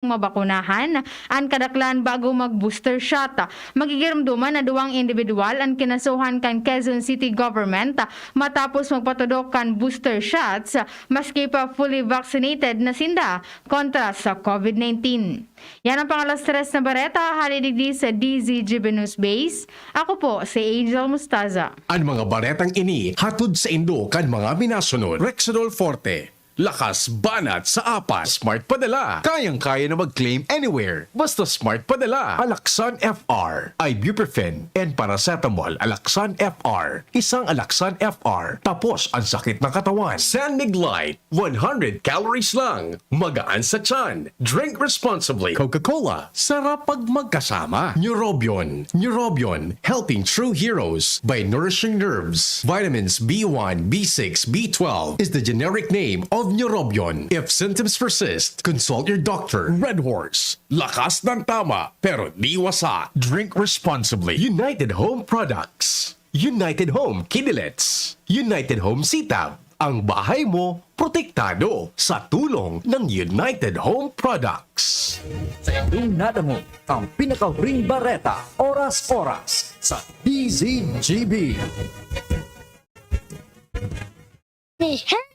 mabakunahan ang kadaklan bago mag-booster shot. Magigiramduman na duwang individual ang kinasuhan kan Quezon City Government matapos magpatudok kan booster shots maski pa fully vaccinated na sinda kontra sa COVID-19. Yan ang pangalas 3 na bareta, halidigdi sa DZGB News Base. Ako po si Angel Mustaza. Ang mga baretang ini hatod sa Indo kan mga minasunod. Rexidol Forte. Lakas banat sa apat. Smart padala. Kayang-kaya na mag-claim anywhere. Basta smart padala. Alaksan FR. Ibuprofen and paracetamol. Alaksan FR. Isang Alaksan FR. Tapos ang sakit ng katawan. Sandig Light. 100 calories lang. Magaan sa tiyan. Drink responsibly. Coca-Cola. Sarap pag magkasama. Neurobion. Neurobion. Helping true heroes by nourishing nerves. Vitamins B1, B6, B12 is the generic name of Neurobion. If symptoms persist, consult your doctor. Red Horse. Lakas ng tama, pero di wasa. Drink responsibly. United Home Products. United Home Kidilets. United Home Sitab. Ang bahay mo, protektado sa tulong ng United Home Products. Sa inyong nadamo, ang pinaka-ring bareta, oras-oras sa DZGB. Ni Henry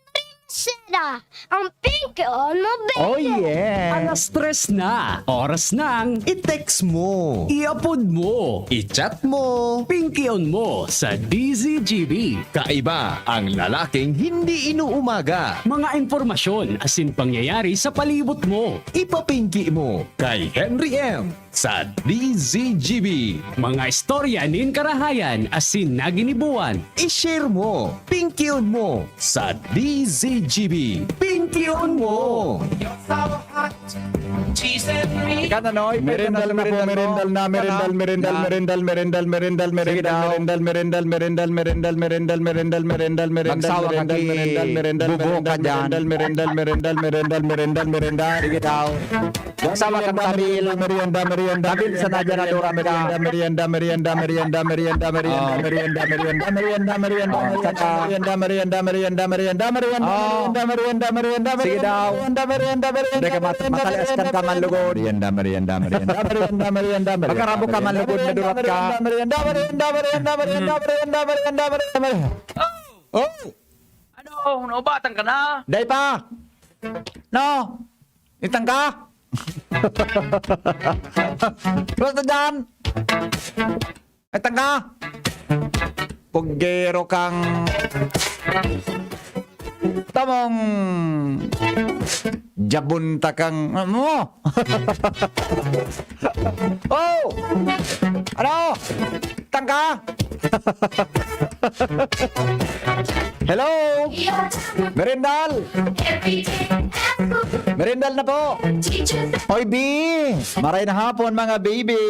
Maceda, ang Pingkion mo, baby! Oh yeah! Alas 3 na. Oras nang I-text mo, i-upload mo, i-chat mo. Pingkion mo sa DZGB. Kaiba ang lalaking hindi inuumaga. Mga impormasyon asin pangyayari sa palibot mo. Ipapingki mo kay Henry M. sa DZGB. Mga istorya nin karahayan asin naginibuan. I-share mo, pingkion mo sa DZGB. Pingkion mo! Kananoy, merendal na po, merendal na, merendal, merendal, merendal, merendal, merendal, merendal, merendal, merendal, merendal, merendal, merendal, merendal, merendal, Magsawa ka, merendal, merendal, merendal, bubuo ka dyan. merendal, merendal, merendal, merendal, merendal. Sige daw. Magsawa kang tabil. Merienda, merienda, Tabil sa Nadya Natura, merienda, merienda, merienda, merienda, merienda, merienda, merienda, merienda, merienda, merienda, merienda, merienda, merienda, merienda, merienda, merienda, Sige daw. merienda, merienda, merienda, Hindi ka matalias kan ka manlugod. Merienda, merienda, merienda, merienda, merienda, merienda. Magkarabo ka manlugod na durat ka. Merienda, merienda, merienda, merienda, merienda, merienda, merienda. Oh! Ano? Naubatan ka na? Day pa! No! Itang ka! Basta dyan! Itang ka! Pugero kang... Tamong... Jabunta kang... Ano? Oh! Ano? Itang ka! Hello! Merendal! Merendal na po! Oy, B! Maray na hapon, mga baby!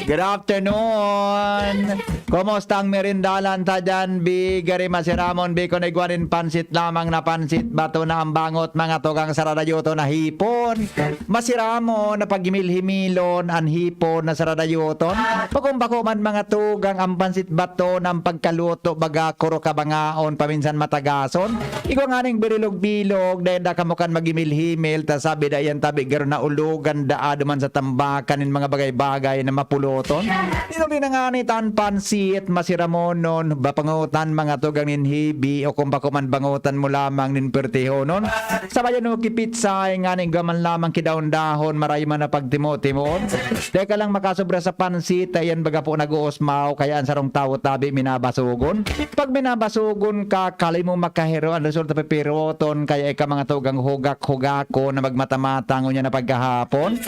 Good afternoon! Kumusta ang merindalan ta dyan, B? Gari masiramon, B? Kung igwanin pansit lamang na pansit, bato na ang bangot, mga tugang saradayoto na hipon. Masiramon, na pagimil-himilon, ang hipon na saradayoton. Pakumbako man mga tugang, ang pansit bato ng pagkaluto, baga kuro kabangaon, paminsan matagason. Ikaw nga ning birilog-bilog, dahil da kamukan magimil-himil, ta sabi da yan tabi, garo na ulugan da aduman sa tambakan in mga bagay-bagay na mapuloton. Inuli na nga ni tan pansit, masiramonon, bapangutan mga tugang nin hibi, o kung bako man bangutan mo lamang nin pertihonon. Sabayan no kipitsay, nga ning gaman lamang kidaon dahon, maray man na pagtimo-timon. Teka lang makasobra sa pansit, ayan baga po nag-uosmaw, kaya ang sarong tao tabi minabasugon. Pag minabasugon ka, kalay mo makahero, ang resulta pepiroton, kaya ika mga tugang hugak-hugako na magmata-mata ngunya na pagkahapon.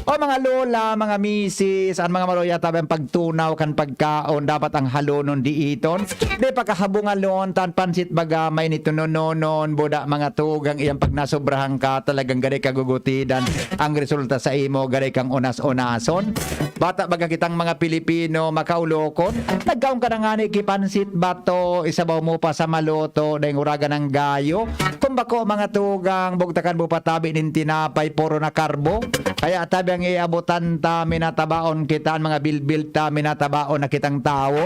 O mga lola, mga misis, ang mga maroya tabi ang pagtunaw kan pagkaon, dapat ang halonon diiton. Di pagkahabungalon, tan pansit baga may nito nononon, boda mga tugang iyang pag nasobrahan ka, talagang gari kagugutidan. Ang resulta sa imo, gari kang unas-unason. Bata baga kitang mga Pilipino, makaulokon. Nagkaon ka na nga ni kipansit bato, isabaw mo pa sa maloto, dahil uraga ng gayo. Kung bako mga tugang, bugtakan mo patabi nin tinapay, puro na karbo. Kaya tabi ang iabutan ta, minatabaon kita, ang mga bilbil ta, minatabaon na kitang tao.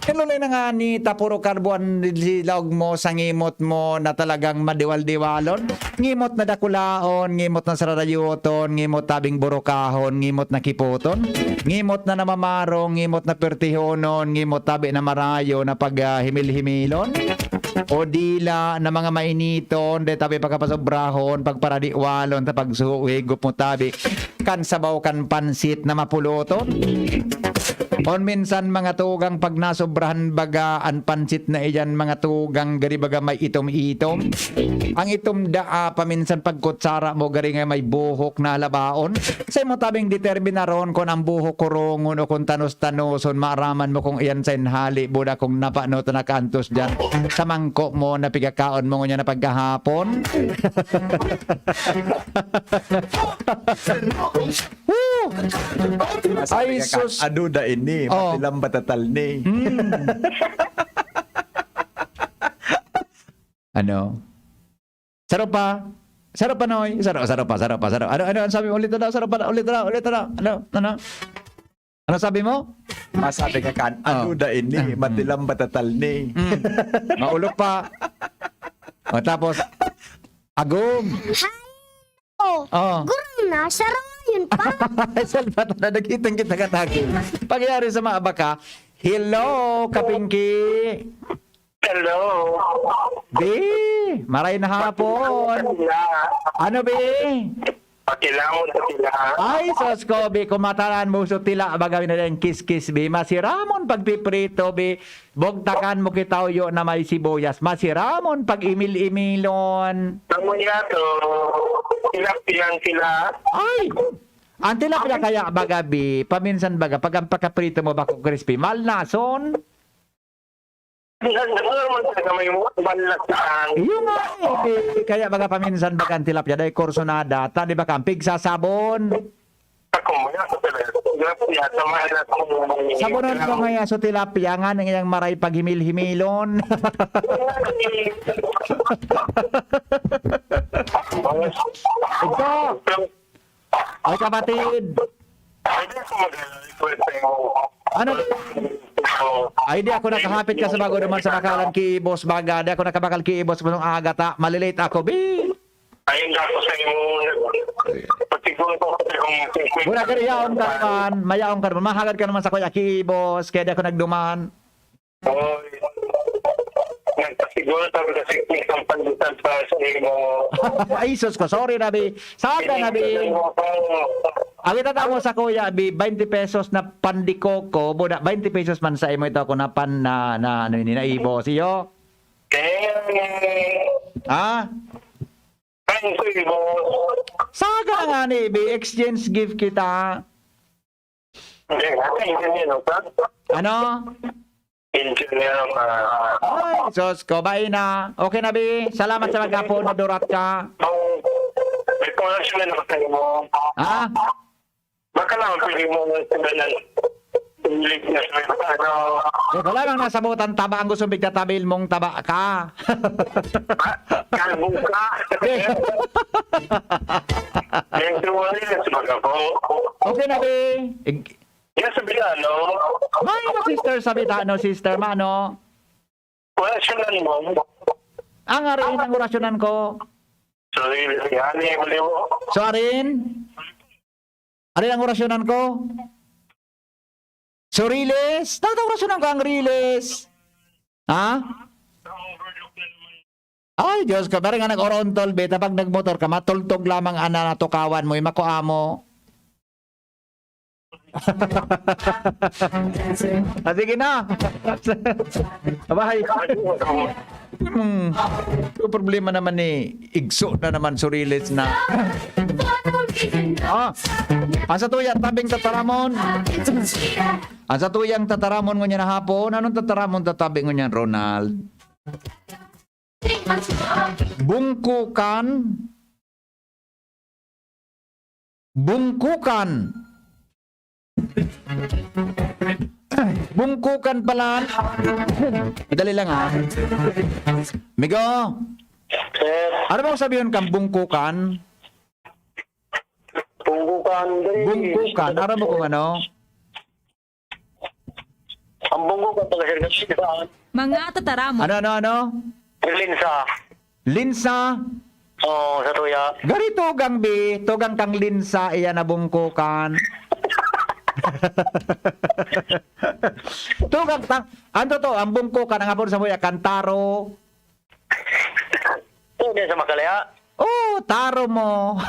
Kanunay na nga ni tapuro karbuan dilog mo sa ngimot mo na talagang madiwal-diwalon. Ngimot na dakulaon, ngimot na sarayuton, ngimot tabing burukahon, ngimot na kiputon, ngimot na namamarong, ngimot na pertihonon, ngimot tabi na marayo na paghimil-himilon. O dila na mga mainiton, de tabi pagkapasobrahon, pagparadiwalon, tapag suhigup mo tabi, kan sabaw kan pansit na mapuluton. On minsan mga tugang pag nasobrahan baga an pansit na iyan mga tugang gari baga may itom-itom. Ang itom daa paminsan pag kutsara mo gari nga may buhok na labaon. Sa mo tabing determinaron kung ang buhok kurungon o kung tanos-tanoson maaraman mo kung iyan sa inhali buda kung napano to nakaantos dyan. Sa mangko mo na pigakaon mo nga na pagkahapon. Woo! Ay sus. Aduda ini, Oh. matilang batatal ni. Ano? Sarap pa. Sarap pa, Noy. Sarap pa. Ano sabi mo? Ulit na. Sarap pa. Ulit na. Ano? Ano sabi mo? Masabi ka kan, aduda ini, matilang batatal ni. Maulog pa. O, tapos, agum. Oh. Gurang na, sarayon pa. Salvat na nagkitang kita katagin. Pagyari sa mga baka, hello, Kapingki. Hello. Be, maray na hapon. Ano, be? Pakilangon sa sila. Ay, sos ko, be, kumataran mo sa tila, bagawin na yung kiss-kiss, be. Masiramon pagpiprito, be. Bogtakan mo kitawyo na may sibuyas. Masiramon pag imil-imilon. Namuya to. Tilapiyang sila. Ay! Ang tilapia kaya baga, be, paminsan baga, pag ang pagkaprito mo bako crispy, malnason. Naman talaga may malakaan. Yung nga, be, kaya baga paminsan baga ang tilapia, dahil korsonada, ta, di ba kampig sa sabon. Ako mo yan sa sila. Tilapia, samahan na ako. Sabonon ko nga so tilapia nga nang iyang maray paghimil-himilon. Ito! Ay kapatid! Pwede ako mag-request sa'yo. Ano? Ay di ako nakahapit ka sa bago naman sa bakalan ki boss baga. Di ako nakabakal ki boss mo nung agata. Malilate ako, be. Ayun na ako sa'yo. Patigong ko kung Muna ka yaon ka naman. Mayaon ka naman. Mahagad ka naman sa kuya ki boss. Kaya di ako nagduman. Oy. Nagpasiguro tayo kasi isang panditan pa sa iyo. Ay sus ko. Sorry na, be. Saga na, be. Ang itatamo sa kuya, be, 20 pesos na pandikoko. Buda, 20 pesos man sa imo ito ako na pan na ano yun, naibo. Siyo? Ha? Saga nga ni, be. Exchange gift kita. Ano? Ay, sus ko. Bye na. Okay na, be. Salamat sa magkapon. Madurat ka. May connection na nakatayo mo. Ha? Baka lang pwede mo sabihan English na ano. Wala lang nasabutan taba ang gusto bigtatabil mong taba ka. Kalbo ka. Yung tuwali na sabaga po. Okay na, be. Yan sabihan, no? May sister sabi ta, no, sister, mano. Wala siya lang mo. Ang ariin ang orasyonan ko. Sorry, yan eh, mali mo. So, arin? Arin ang orasyonan ko? So, riles? Tatang orasyonan ko ang riles. Ha? Ay, Diyos ko. Bari nga nag-orontol, beta. Pag nagmotor ka, matultog lamang ana na tukawan mo. Makuha mo. Sige na. Abay. Yung problema naman ni igso na naman surilis na. Ang sa tuyang tabing tataramon. Ang sa tuyang tataramon ngunya na hapon. Anong tataramon tatabing ngunya, Ronald? Bungkukan. Bungkukan pala. Madali lang ha. Migo. Ano bang sabihin kang bungkukan? Bungkukan. Bungkukan. Aram mo kung ano? Ang bungo ko pag-asir kasi saan. Mga tataramon. Ano? Linsa. Linsa. Oo, sa tuya. Gari tugang bi, tugang kang linsa iya nabungkukan. Tugang tang, ano to, ang bungkukan ang hapon sa muya kantaro. Ito din sa Makalaya. Oh, taro mo.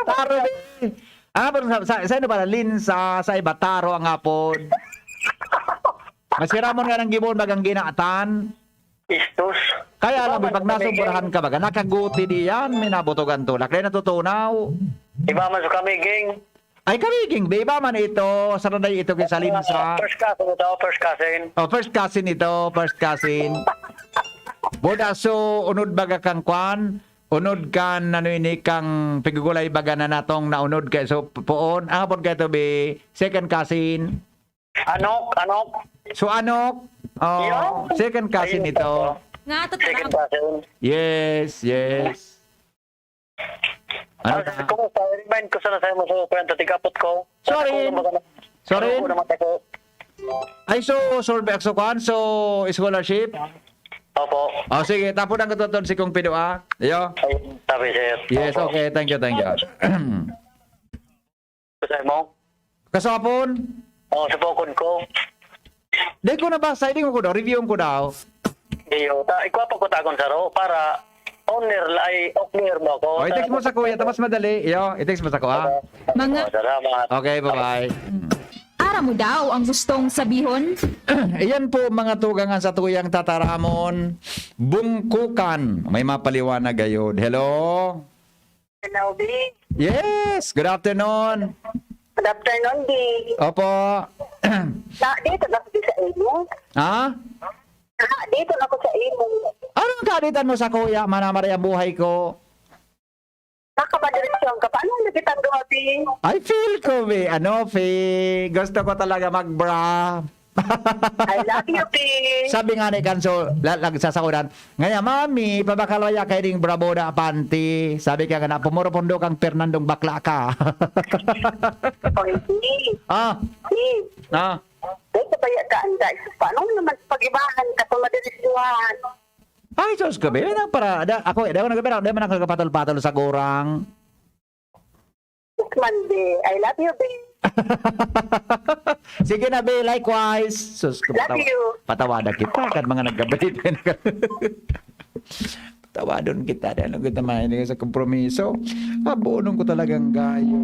Taro bi. Ang hapon sa ano ba linsa sa iba taro ang hapon. Masiramon nga ng gibon bagang ginaatan. Istos. Kaya alam mo, pag nasuburahan ka baga, nakaguti diyan, may nabutugan tulak. Kaya natutunaw. Iba man sa kami, gang. Ay, kamiging, ba man ito? Saraday ito kay Salinsa. First cousin ito, first cousin. Oh, first cousin ito, first cousin. Boda, so, unod baga kang kwan, unod kan, ano ini, kang pigugulay baga na natong naunod kay, so, poon, ang hapon kayo to, be, second cousin. Anok. So, anok, oh, second cousin ito. Nga Second tataramon. cousin. Yes. Ano ka? Kumusta? Remind ko sana sa'yo mo sa kwento, tigapot ko. Sorry. Sorry. Ako naman ako. Ay, so, survey so kwan, so, scholarship? Opo. Oh, sige, tapon ang katuton si Kong Pido, ah. Iyo. Ay, sabi sir. Yes, Opo. okay, thank you. Sa'yo mo? Kasapon? Oo, sa bukod ko. Di ko nabasa, hindi ko daw, review ko daw. Iyo. Ikaw pa ko tagon sa ro para owner mo ako. Oh, i-text mo sa kuya, tapos madali. Iyo, i-text mo sa kuya. Mga Salamat. Okay, bye-bye. ara mo daw ang gustong sabihon. Iyan po mga tugangan sa tuyang tataramon. Bungkukan. May mapaliwanag ayod. Hello? Hello, B. Yes, good afternoon. Good afternoon, B. Opo. Dito na ako sa imo. Ha? Dito na ako sa imo. Anong kalitan mo sa kuya? Manamari ang buhay ko. Nakabadirisyon ka. Paano nakitang doon, B? I feel ko, be. Ano, Fe? Gusto ko talaga mag-bra. I love you, B. Sabi nga ni Kanso, nagsasakuran, ngayon, mami, pabakalaya kay ding braboda panty. Sabi ka nga na, pumuro-pundo kang Fernandong bakla ka. Oy, B. Ah, B. ah. Dito ba yan ka, anday? Paano naman pag-ibahan ka kung madirisyon? Ay, Diyos ko, be. Ano para, ako, di ako nagkapatol-patol sa gurang. Man, B. I love you, B. Sige na, be, likewise. Sus, Love you. patawada kita kan mga nagkabalit. Tawadon kita dahil kita mahinig sa kompromiso. Habuonon ko talagang gayo.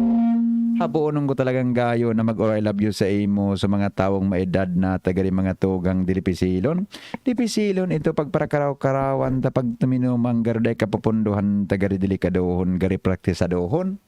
Habuonon ko talagang gayo na mag-or I love you sa imo sa mga taong maedad na tagari mga tugang dilipisilon. Dipisilon ito pagparakaraw-karawan tapag tuminumang garday kapupunduhan tagari delikadohon gari praktisadohon.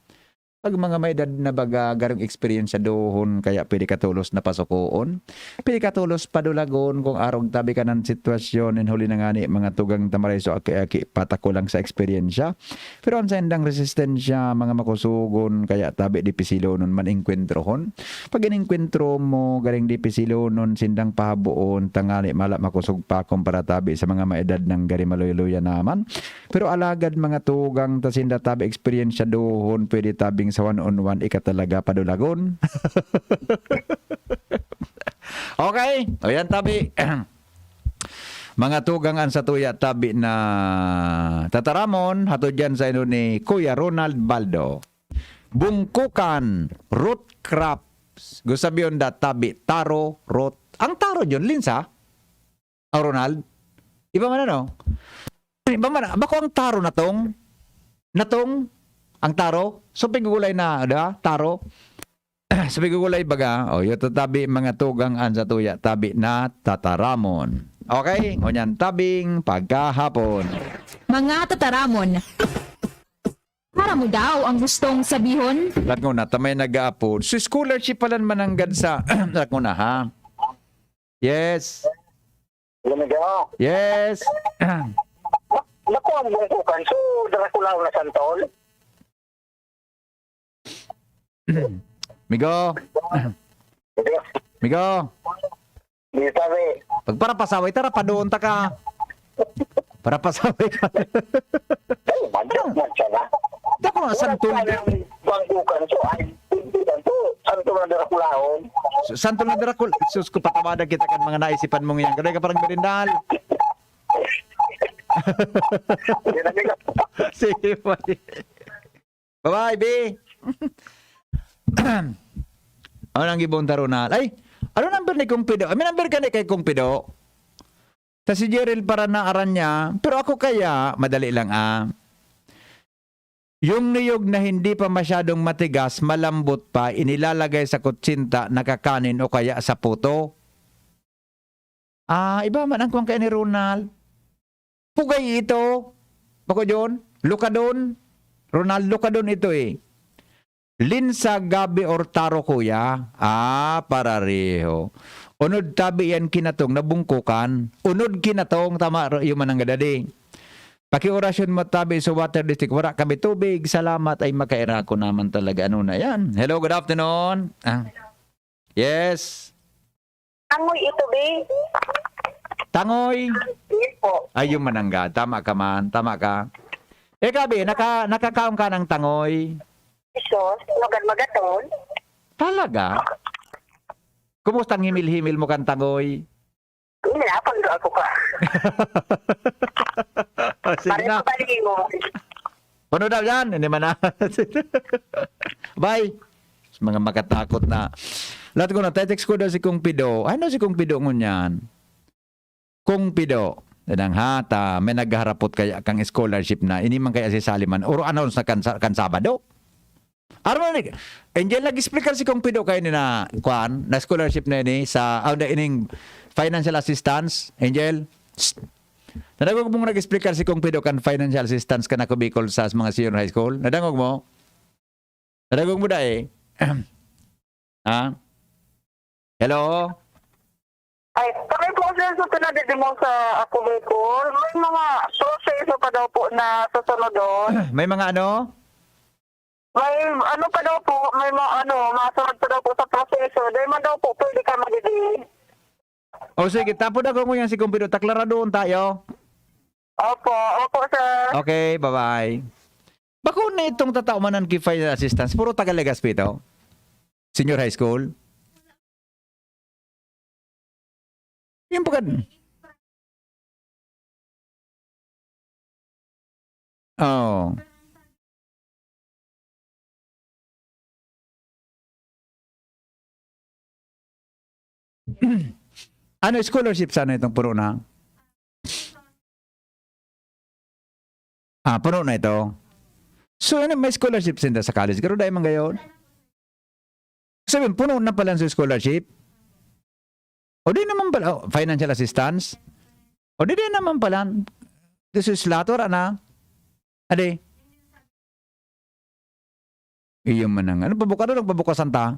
Pag mga may edad na baga garong experience sa dohon kaya pwede katulos na pasukoon. Pwede katulos padulagon kung arog tabi ka ng sitwasyon and huli na nga ni mga tugang tamaray so aki-aki patako lang sa eksperyensya. Pero ang sendang resistensya mga makusugon kaya tabi di pisilo nun man inkwentrohon. Pag inkwentro mo garing di pisilo nun sindang pahabuon tangali mala makusog pa kumpara tabi sa mga maedad ng gari maluya naman. Pero alagad mga tugang tasinda tabi experience sa dohon pwede tabing sa one-on-one ikatalaga padulagon. Okay. O yan tabi. Mga tugangan sa tuya tabi na tataramon hatod dyan sa ino ni Kuya Ronald Baldo. Bungkukan root crops. Gusto sabihin da tabi taro root. Ang taro yun, Linsa? O Ronald? Iba man ano? Iba man. Bako ang taro na tong? Ang taro? So pigugulay na, da? Taro? So pigugulay baga, o yung tatabi mga tugang an sa tuya, tabi na tataramon. Okay? Ngunyan tabing pagkahapon. Mga tataramon. Ara mo daw ang gustong sabihon. Lat ko na, tamay nag-aapod. So scholarship pala mananggad sa, lat ko na ha? Yes. Lumigaw. Yes. Naku, ang bungkukan. So, Draculaw na santol. Migo. Migo. Di sabi. Pag para pasaway, tara pa doon ta ka. Para pasaway ka. Ay, madyak man siya na. Dako nga, santol. Bangkukan. So, ay, hindi lang to. Santo na Draculaw. Santo na Dracul. Sus ko patawada kita kan mga naisipan mong yan. Kaya ka parang merindal. Sige, bye. Bye-bye, B. Ano nang gibong tarunal? Ay, ano number ni Kumpido? May number ka ni kay Kumpido? Sa si Jeril para naaran niya. Pero ako kaya, madali lang Yung niyog na hindi pa masyadong matigas, malambot pa, inilalagay sa kutsinta, nakakanin o kaya sa puto. Iba man ang kuwang kay ni Ronald. Pugay ito. Bako John, Lukadon. Ronald, Lukadon ito Linsa, gabi or taro kuya. Parareho. Unod tabi yan kinatong nabungkukan. Unod kinatong tama yung mananggadadi. Pakiorasyon mo tabi sa water district. Wala kami tubig. Salamat ay makaira ko naman talaga. Ano na yan? Hello, good afternoon. Yes. Tangoy ito, be. Tangoy. Yes po. Ay yung manangga. Tama ka man. Tama ka. Gabi, nakakaon ka ng tangoy. Isos, magad-magaton. Talaga? Kumusta ang himil-himil mo kang tangoy? Napando ako ka. Sige na. Pareho mo. Puno daw yan. Hindi man na. Bye. Mga makatakot na. Lahat ko na, text ko daw si Kung Pido. Ano si Kung Pido ngunyan? Kung Pido. Danang hata, may nagharapot kaya kang scholarship na. Ini man kaya si Saliman. Oro announce na kan Sabado. Arman, Angel nag-explicar si Kung Pido kayo na kuan na scholarship na ini sa ining financial assistance. Angel, nadangog mo nag-explicar si Kung Pido kan financial assistance ka na kubikol sa mga senior high school. Nadangog mo? Nadangog mo da Hello? Ay, kami proseso pinadidi mo sa ako Bicol. May mga proseso pa daw po na susunod doon. May mga ano? May ano pa daw po, may mga masunod pa daw po sa proseso. Dahil man daw po, pwede ka magdidi. O sige, tapo na ko yan si Kung Pido. Taklara doon tayo. Opo, sir. Okay, bye-bye. Bako na itong tataumanan kay financial assistance, puro Tagalegas pito. Senior high school. Yung bukan. Oh. Ano scholarship sana itong puro na? Puro na ito. So, may scholarship sinda sa college. Pero dahil man gayon. Sabihin, puno na pala sa scholarship. O di naman pala, financial assistance. O di naman pala. This is lator, Ade. Iyo man ang. Ano pabuka doon? Pabukasan ta?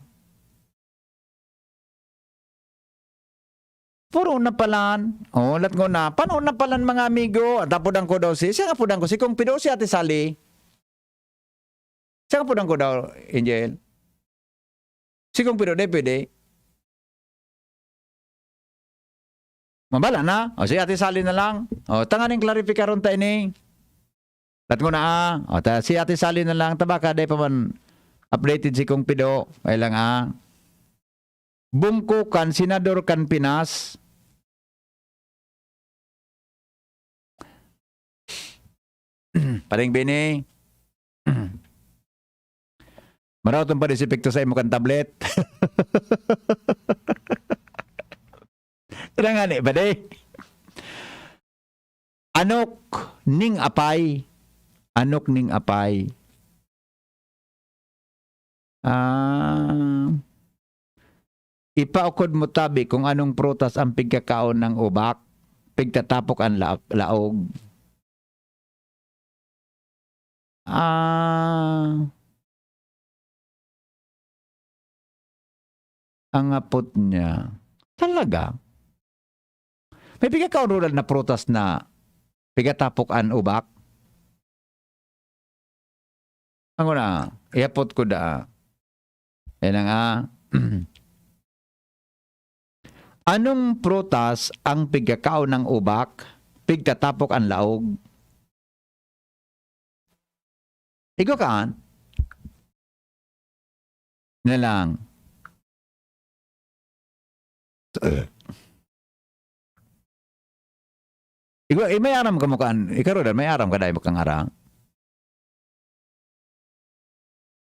Puro na palan. Lat ko na. Paano na palan mga amigo? Tapodang ko daw siya nga podang ko. Si Kung Pido si Ate Sally. Siya nga podang ko daw, Angel. Si Kung Pido, pwede. Mabala na. O si Ate Sally na lang. O tanganing klarifikaron tayo ni. Lat ko na O si Ate Sally na lang. Tabaka day pa man updated si Kung Pido. Kailang Bungkukan, Senador kan Pinas. Paring Bini. Maraw itong parisipikto sa imo kan tablet. Tanangani, baday. Anok ning apay. Anok ning apay. Ipaukod mo tabi kung anong prutas ang pigkakaon ng ubak. Pigtatapok ang laog. Ang apot niya. Talaga. May pigkakaon rural na prutas na pigtatapok ang ubak. Ang una, iapot ko da. Yan ang Anong prutas ang pigkakaon ng ubak, pigtatapok ang laog? Ikaw kaan? Na lang. Ikaw, may aram ka mo kaan. Ikaw rin, may aram ka dahil kang arang.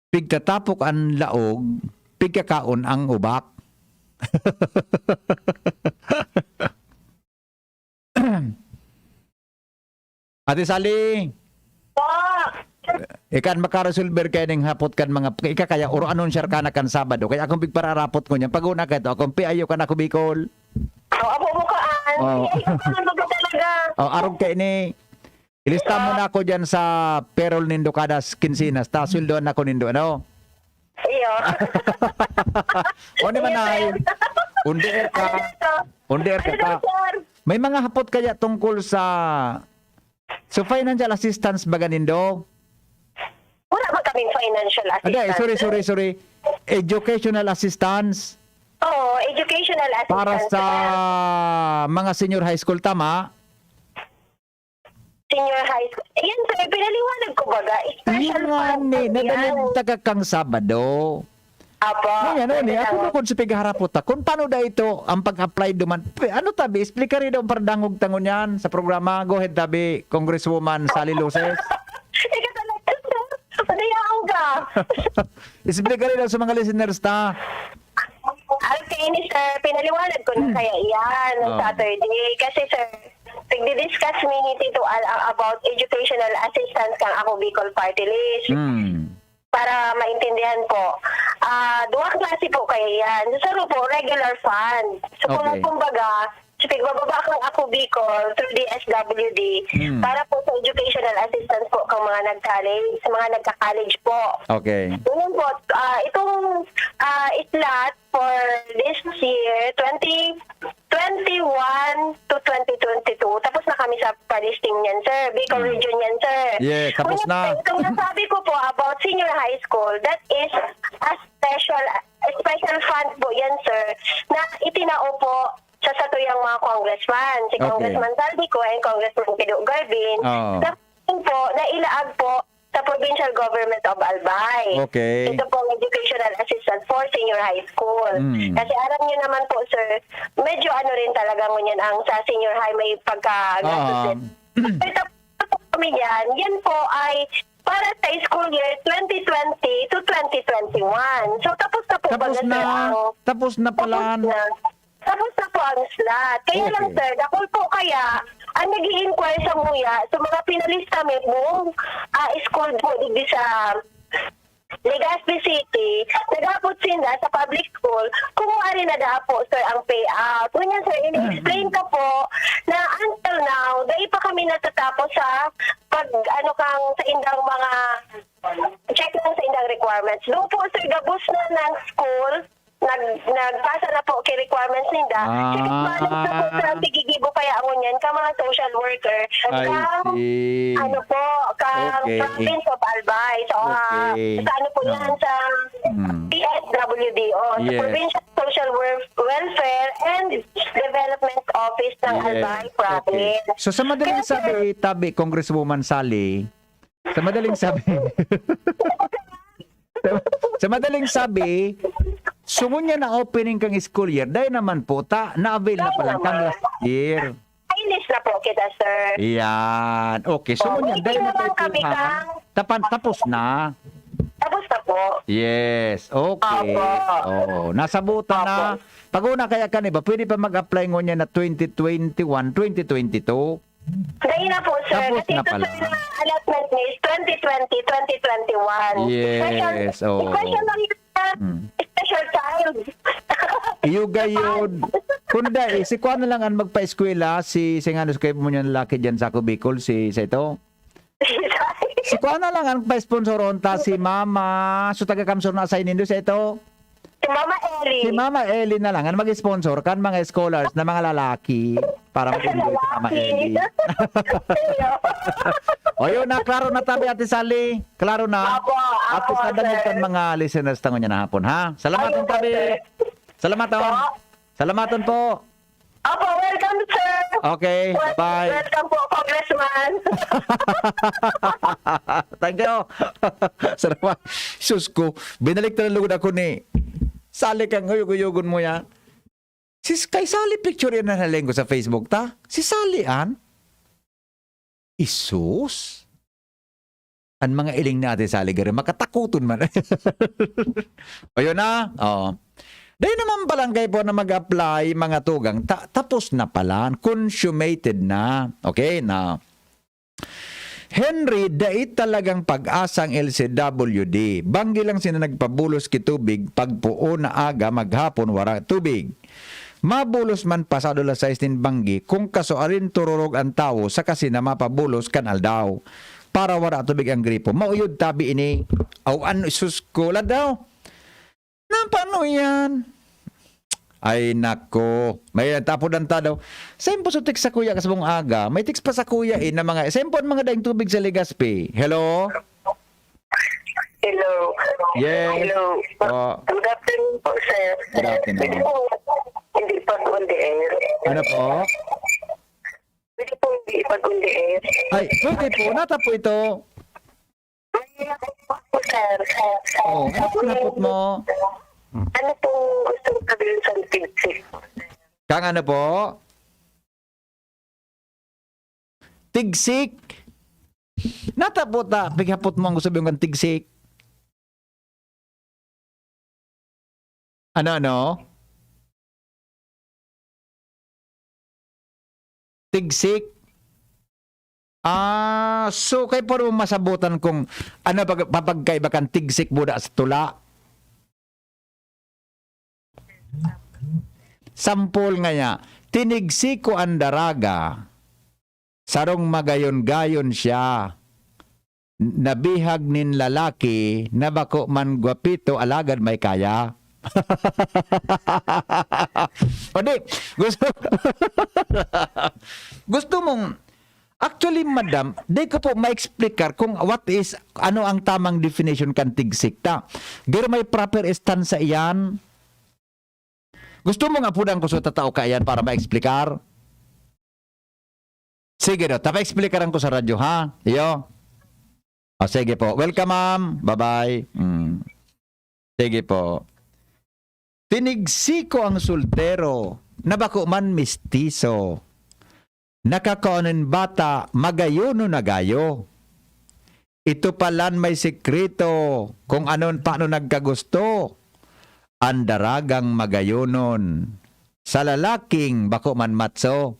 Pigtatapok ang laog, pigkakaon ang ubak. Ate Sally, ikan makaresolver kayo ng hapot kan mga kaya oro anon siya ka na kan Sabado kaya akong pigpararapot ko niya paguna ka ito akong piayo ka na ko Bicol. Abo mo kaan. Oh. Ano ba talaga? Arog kayo ni ilista mo na ako dyan sa perol nindo kada kinsinas ta sweldoan ako nindo ano. Iyo. O naman ay under ka ka. May mga hapot kaya tungkol sa financial assistance ba ganindo? Wala ba kaming financial assistance? Sorry. Educational assistance Oo, educational assistance. para sa mga senior high school, tama? Senior high school. Ayan, sir, pinaliwanag ko baga. Special fund po yan. Nadaling taga kang Sabado. Apo. Ako na kung sa pigharapot kung paano da ito ang pag-apply duman. Ano tabi, explica rin daw pardangog tangon yan sa programa. Go ahead tabi, Congresswoman Sally Loses. Ika talaga, sir. Padayaw ka. Explica rin daw sa mga listeners ta. Okay, ni sir, pinaliwanag ko na kaya yan ng Saturday. Kasi sir, nagdi-discuss me ni Tito Al about educational assistance kang ako Bicol Party List. Para maintindihan po. Duwang klase po kaya yan. Sa po, regular fund. So kung kumbaga, pagbababa kang ako Bicol through DZGB para po sa educational assistance po kang mga nag-college, sa mga nagka-college po. Okay. Yun po, itong slot for this year, 2021 to 2022, tapos na kami sa palisting niyan, sir. Bicol region yan, sir. Yeah, tapos na. Kung nasabi ko po about senior high school, that is a special fund po yan, sir, na itinao po sa satuyang mga congressman. Si Congressman Saldico and Congressman Pido Garbin. Na po, na ilaag po sa provincial government of Albay. Okay. Ito pong educational assistance for senior high school. Kasi alam niyo naman po, sir, medyo ano rin talaga ngunyan ang sa senior high may pagkagastos din. Pero tapos kami yan po ay para sa school year 2020 to 2021. So tapos na po Tapos na pala. Tapos na po ang slot. Kaya lang sir, dahil po kaya ang nag-i-inquire sa MUYA sa mga pinalista may buong school po di sa Legazpi City, nagapot sila sa public school, kumuha na daw po sir ang payout. Ganyan sir, in-explain ko po na until now, dahil pa kami natatapos sa sa indang mga check lang sa indang requirements. Doon po sir, gabos na ng school, nagpasa na po kay requirements ninda. Sige, balance na po sa tigigibo kaya ako niyan, ka mga social worker, province of Albay. So, sa ano po yan, sa PSWDO, sa Provincial Social Welfare and Development Office ng Albay Province. So sa madaling sabi, tabi, Congresswoman Sally, sa madaling sabi, sungon niya na opening kang school year, dahil naman po, na-avail na pala kang last year. Inis na po kita, sir. Yan. Okay, sungon niya, dahil na tayo tapos na. Tapos na po. Yes, okay. Nasabutan na. Pag-una kaya ba, pwede pa mag-apply ngunyan na 2021, 2022? Dahil na po, sir. Tapos kasi na pala. ito sir, allotment is 2020, 2021. Yes, Special child. Iyugayod. Kunda si kuha na lang ang magpa-eskwela, si Singanos kayo mo niyan laki dyan sa Bicol, sa ito. Si kuha na lang ang pa-sponsoron ta, si Mama, so taga-kamsor na sa inindo sa ito. Si Mama Ellie na lang ang mag-sponsor kan mga scholars na mga lalaki para mag-enjoy si Mama Ellie. O yun na, klaro na tabi Ate Sally. Klaro na. At isadangit kan mga listeners tango niya na hapon, ha? Salamaton tabi. Salamaton po. Opo, welcome sir. Okay, bye. Welcome po, Congressman. Thank you. Salamat. Sus ko, binalik na lugod ako ni Sally kang huyug-huyugon mo yan. kay Sally picture yan na haleng ko sa Facebook ta. Si Sally an. Isus. Ang mga iling natin Sally gari makatakuton man. O yun na. Oh. Dahil naman palang kayo po na mag-apply mga tugang. Tapos na pala. Consummated na. Okay na. Henry, dait talagang pag-asang LCWD. Banggi lang sina nagpabulos kitubig, pagpuo na aga, maghapon, wara tubig. Mabulos man pasado la 16 banggi, kung kasuarin tururog ang tao, sa kasi na mapabulos kanal daw. Para wara tubig ang gripo. Mauyod tabi ini. Aw, ano, suskula daw. Na, paano yan? Ay nako, may tapod ang daw. Sempo so text sa kuya kasi mong aga. May text pa sa kuya na mga sempo mga daing tubig sa Legazpi. Hello? Hello. Yes. Hello. Oh. Good afternoon po, sir. Good afternoon. Pwede po, hindi pag-on the air. Ano po? Pwede po hindi pag-on the air. Ay, pwede po. Nata po ito. Po, sir. Oh, ano po napot mo? Ano po gusto ko sabihin sa tigsik? Kang ano po? Tigsik. Nata po ta. Pighapot mo ang gusto sabihin kang tigsik. Ano? Tigsik. So kay po mo masabutan kung ano papagkaiba kang tigsik buda sa tula. Sampol nga niya, tinigsi ko ang daraga, sarong magayon-gayon siya, nabihag nin lalaki, nabako man gwapito, alagad may kaya. O di, gusto mong, actually madam, di ko po ma-explicar kung ano ang tamang definition kan tigsik ta. Pero may proper stance sa iyan. Gusto mo nga po ko sa tatao ka yan para ma-explicar? Sige do, tapa-explikaran ko sa radyo ha? Iyo? O sige po. Welcome ma'am. Bye-bye. Sige po. Tinigsi ko ang sultero, nabako man mistiso. Nakakaunin bata, magayono na gayo. Ito palan may sekreto, kung anon paano nagkagusto. Andaragang magayonon, sa lalaking bako man matso.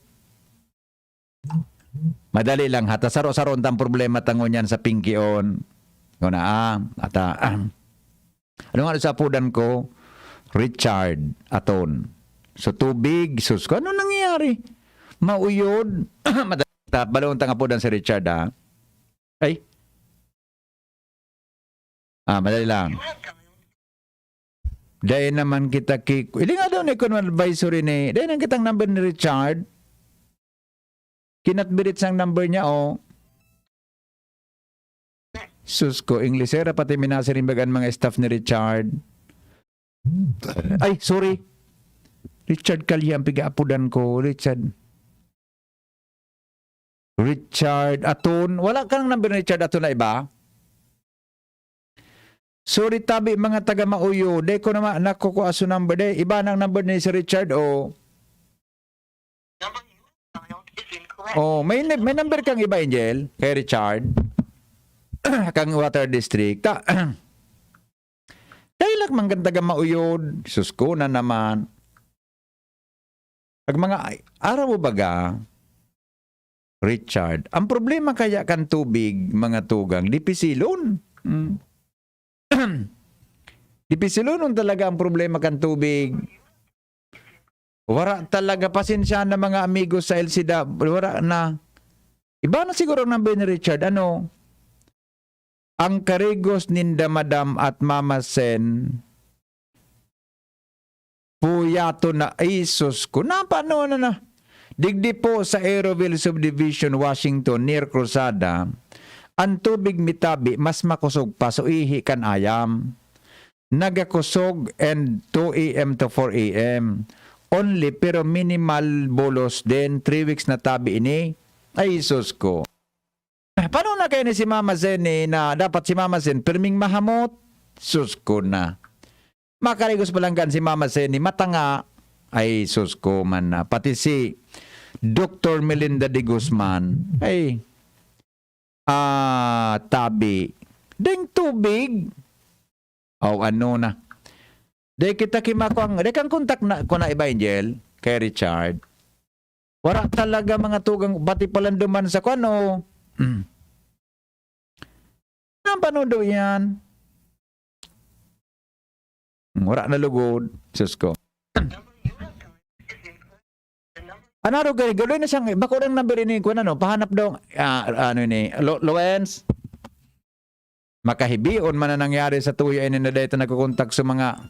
Madali lang hata saro-saron tang problema tangon yan sa Pingkion. Ano nga sa pudan ko? Richard aton. So tubig, sus ko, ano nangyayari? Mauyod. Balon tang apudan si Richard ha? Ay? Madali lang. Dahil naman kita ili nga daw ni Economic Advisory ni, dahil nang kitang number ni Richard. Kinatbirit sang number niya, oh. Sus ko, Inglesera, pati minasirin bagan mga staff ni Richard. Ay, sorry. Richard Kalya ang piga-apudan ko, Richard Aton. Wala kang number ni Richard Aton na iba? Sorry tabi mga taga Mauyo, de ko naman nakukuha sa number de. Iba nang number ni si Richard o. Oh, may number kang iba Angel kay Richard. Kang Water District. Dahil lang mga taga Mauyo, sus ko na naman. Pag mga araw baga, Richard, ang problema kaya kan tubig mga tugang, dipisilon. Dipisilunon talaga ang problema kan tubig. Wala talaga pasensya na mga amigos sa LCW. Wala na. Iba na siguro ng Ben Richard. Ano? Ang karigos ninda madam at mama Sen puyato na isos ko. Na paano na? Digdi po sa Aeroville Subdivision, Washington, near Cruzada. Ang tubig mitabi, mas makusog pa, so ihi kan ayam. Nagakusog and 2 a.m. to 4 a.m. Only, pero minimal bolos din. 3 weeks na tabi ini. Ay, sus ko. Paano na kayo ni si Mama Zen na dapat si Mama Zen pirming mahamot? Sus ko na. Makarigos pa lang kan si Mama Zen matanga. Ay, sus ko man na. Pati si Dr. Melinda de Guzman, ay, tabi. Ding tubig. O, ano na. Di kita kimakuang, di kang kontak na, ko na iba, Angel, kay Richard. Wala talaga mga tugang, pati palanduman sa kano. Ang panudo yan. Wala na lugod. Sus ko. Anaro kay gawin na siyang bako lang number ini ko ano pahanap daw ano ni Lorenz makahibion man na nangyari sa tuyo ini na dito nagkokontak sa mga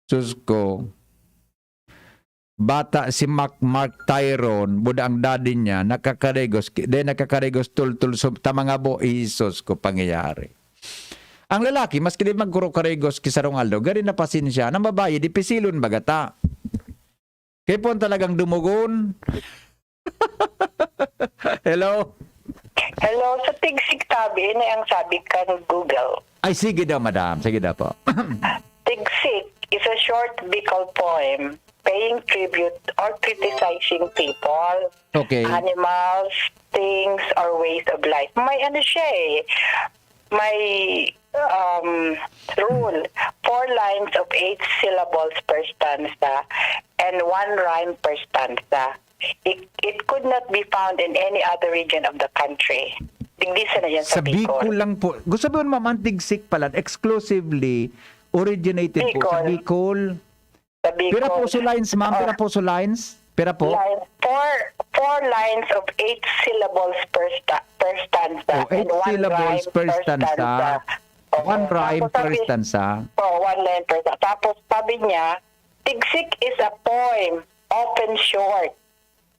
Susko bata si Mark Tyrone buda ang daddy niya nakakaregos tul ta mga bo isos ko pangyayari. Ang lalaki maski di magkuro karegos kisa Ronaldo gari na pasensya nang babae di pisilon bagata. Kaya po talagang dumugon. Hello? Hello, sa tigsik tabi, na ang sabi ka ng Google. Ay, sige daw, madam. Sige daw po. Tigsik is a short biblical poem paying tribute or criticizing people, Okay. animals, things, or ways of life. May ano siya eh. May rule. 4 lines of 8 syllables per stanza and 1 rhyme per stanza. It could not be found in any other region of the country. Digdisa na yan sa Sa Bicol lang po. Gusto mo naman tigsik pala, exclusively originated po sa Bicol. Sa Bicol. Pira po so lines, ma'am. Pira po so lines. Pira po. Four lines of 8 syllables per stanza. Oh, 8 and 1 syllables rhyme per stanza. 1 rhyme per stanza. Oh, 1 line per stanza. Tapos sabi niya, tigsik is a poem, often short,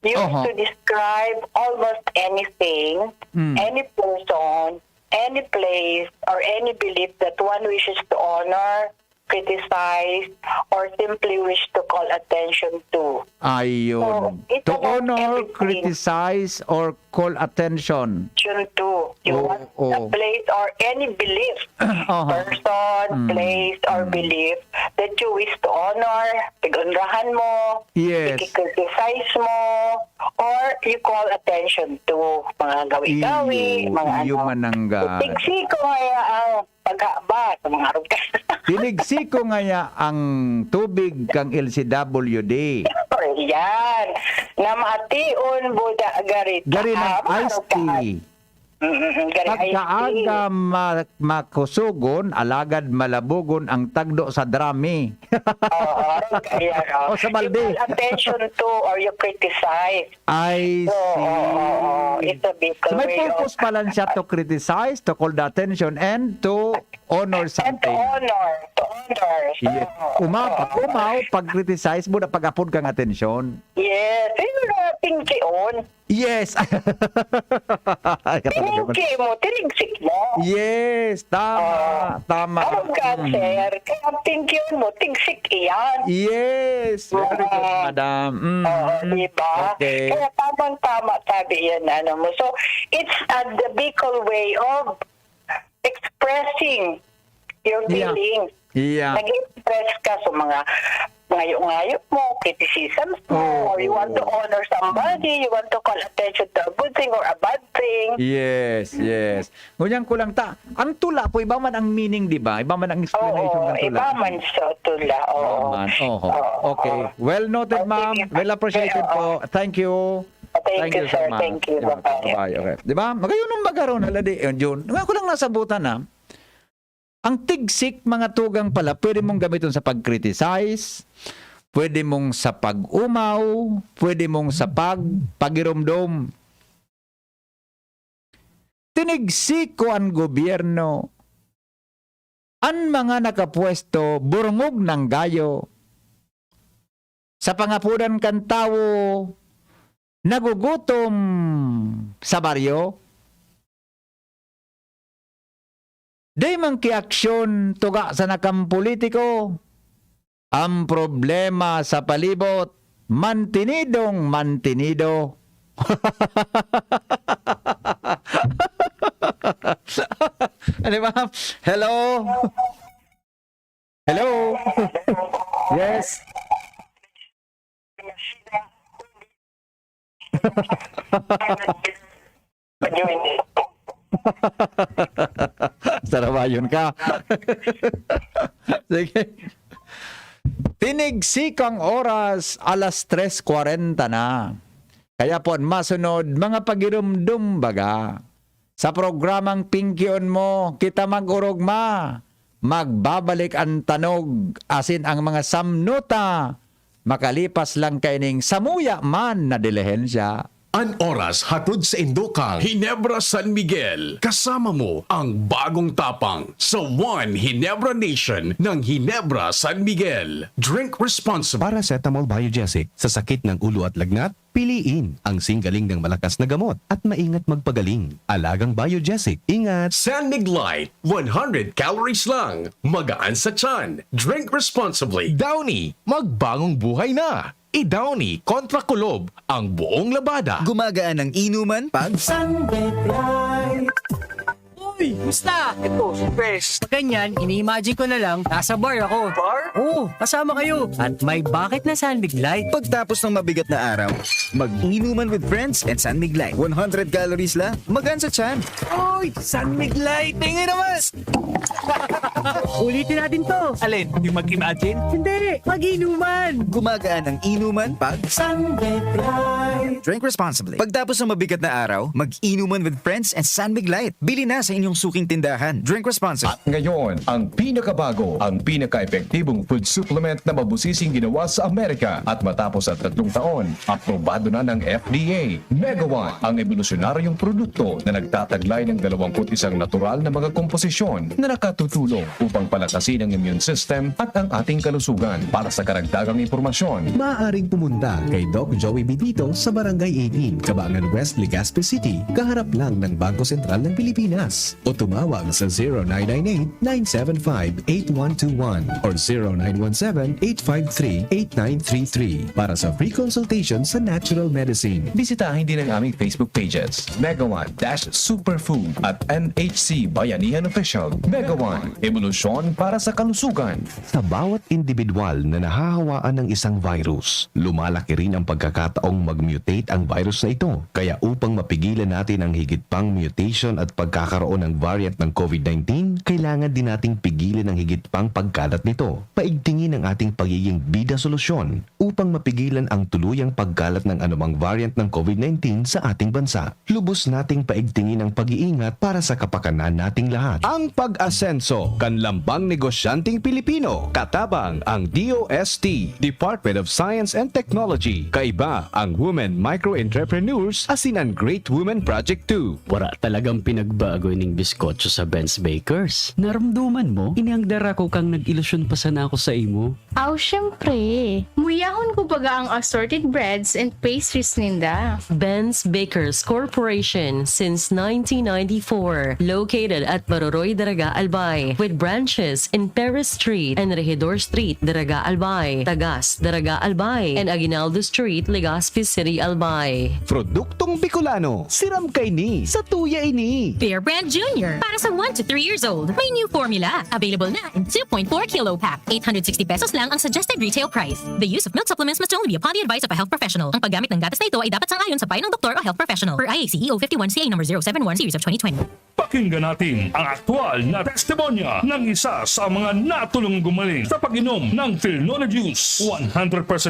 used to describe almost anything, any person, any place, or any belief that one wishes to honor, criticize, or simply wish to call attention to. Ayun. So, it's To about honor, everything. criticize, or call attention. Attention to. You want a place or any belief, person, place, or belief that you wish to honor, pigunrahan mo, Yes. i-criticize mo, or you call attention to mga gawi-gawi, mga Iyo manangga. Tigsiko kaya ang paghaba sa mga arugan. Tinigsiko ngaya ang tubig kang LCWD. Yan. Na maation buda garit. Gari ng iced tea. Gari Pagkaaga makusugon, alagad malabugon ang tagdo sa drami. O sa balde. You call attention to or you criticize. I see. It's a big So may way of... purpose pala siya to criticize, to call the attention, and to honor And to something. honor. To honor. Yes. Umaw, pag-criticize mo na pag-apod kang atensyon. Yes. Sino na Pingkion? Yes. Piningki mo, tinigsik mo. Yes, tama. Tama. Anong cancer? Kaya Pingkion mo, tigsik iyan. Yes. Very good, madam. Oo, diba? Okay. Kaya tamang-tama sabi yan, ano mo. So, it's the Bicol way of expressing your Yeah. feelings. Yeah. Nag-express ka sa mga ngayo-ngayo mo, criticisms mo, or you want to honor somebody, you want to call attention to a good thing or a bad thing. Yes, yes. Ngunyan ko lang ta. Ang tula po, iba man ang meaning, di ba? Iba man ang explanation ng tula. Iba man sa tula. Oo man. Okay. Well noted, ma'am. Well appreciated po. Thank you. Thank you, sir. much. Thank you. Yeah, Bye-bye. bye. Okay. Di ba? Magayon nung magaroon, haladi. June. Nga ko lang nasabutan na. Ang tigsik, mga tugang pala, pwede mong gamitin sa pag-criticize, pwede mong sa pag-umaw, pwede mong sa pag-irumdom. Tinigsiko ang gobyerno. Ang mga nakapwesto, burngog ng gayo. Sa pangapunan kan tao, nagugutom sa baryo. Day man kiaksyon tuga sa nakang politiko. Ang problema sa palibot, mantinidong mantinido. Ano ba? Hello? Hello? Yes. Pag-join din. Sarabayon ka. Sige. Tinigsikang oras, alas 3:40 na. Kaya po, masunod, mga pagirumdum baga. Sa programang Pingkion mo, kita mag-urugma. Magbabalik ang tanog, asin ang mga samnuta. Makalipas lang kaining samuya man na dilihensya. An oras hatod sa Indokang Hinebra San Miguel. Kasama mo ang bagong tapang sa One Hinebra Nation ng Hinebra San Miguel. Drink responsibly. Paracetamol Biogesic sa sakit ng ulo at lagnat, piliin ang singgaling ng malakas na gamot at maingat magpagaling. Alagang Biogesic, ingat! San Miglite, 100 calories lang. Magaan sa tiyan. Drink responsibly. Downy, magbagong buhay na. I-Downy kontra kulob ang buong labada. Gumagaan ang inuman pag Uy, musta? Ito, si Pres. Pag ganyan, ini-imagine ko na lang, nasa bar ako. Bar? Oo, kasama kayo. At may bucket na San Light. pagtapos ng mabigat na araw, mag-inuman with friends and San Light. 100 calories lang, magaan sa tiyan. Uy, San Light! Tingin naman! Ulitin natin to. Alin, yung mag-imagine? Hindi, mag-inuman. Gumagaan ang inuman pag Drink responsibly. Pagtapos ng mabigat na araw, mag-inuman with friends and San Light. Bili na sa inyong suking tindahan. Drink responsibly. At ngayon, ang pinakabago, ang pinaka-epektibong food supplement na mabusising ginawa sa Amerika at matapos at 3 taon, aprobado na ng FDA. Mega One, ang evolusyonaryong produkto na nagtataglay ng 21 natural na mga komposisyon na nakatutulong upang palakasin ang immune system at ang ating kalusugan. Para sa karagdagang impormasyon, Maaaring pumunta kay Doc Joey B. dito sa Barangay 18, Cabangan West, Legazpi City, kaharap lang ng Bangko Sentral ng Pilipinas. O tumawag sa 0998-975-8121 or 0917-853-8933 para sa free consultation sa natural medicine. bisitahin din ang aming Facebook pages, Mega One-Superfood at NHC Bayanihan Official. Mega One, evolusyon para sa kalusugan. Sa bawat individual na nahahawaan ng isang virus, lumalaki rin ang pagkakataong mag-mutate ang virus na ito. Kaya upang mapigilan natin ang higit pang mutation at pagkakaroon ng variant ng COVID-19, kailangan din nating pigilan ang higit pang pagkalat nito. Paigtingin ang ating pagiging bida solusyon upang mapigilan ang tuluyang pagkalat ng anumang variant ng COVID-19 sa ating bansa. Lubos nating paigtingin ang pag-iingat para sa kapakanan nating lahat. Ang pag-asenso, kanlambang negosyanteng Pilipino, katabang ang DOST, Department of Science and Technology, kaiba ang Women Micro-Entrepreneurs, asin ang Great Women Project 2. Wala talagang pinagbago ning biskotso sa Ben's Bakers. Naramduman mo, inihangdar ako kang nag-ilusyon pa sana ako sa imo. Aw, syempre. Muyahon ko baga ang assorted breads and pastries ninda. Ben's Bakers Corporation since 1994, located at Baroroy, Daraga, Albay, with branches in Perez Street and Regidor Street, Daraga, Albay, Tagas, Daraga, Albay, and Aguinaldo Street, Legazpi City, Albay. Produktong Bicolano, siram kay ni, sa tuya ini. Bear Brand Junior. Para sa 1 to 3 years old, may new formula. Available na in 2.4 kilo pack. 860 pesos lang ang suggested retail price. The use of milk supplements must only be upon the advice of a health professional. Ang paggamit ng gatas na ito ay dapat sang-ayon sa payo ng doktor o health professional. Per IACEO 51CA number 071 series of 2020. Pakinggan natin ang aktual na testimonya ng isa sa mga natulong gumaling sa pag-inom ng Philnola Juice, 100%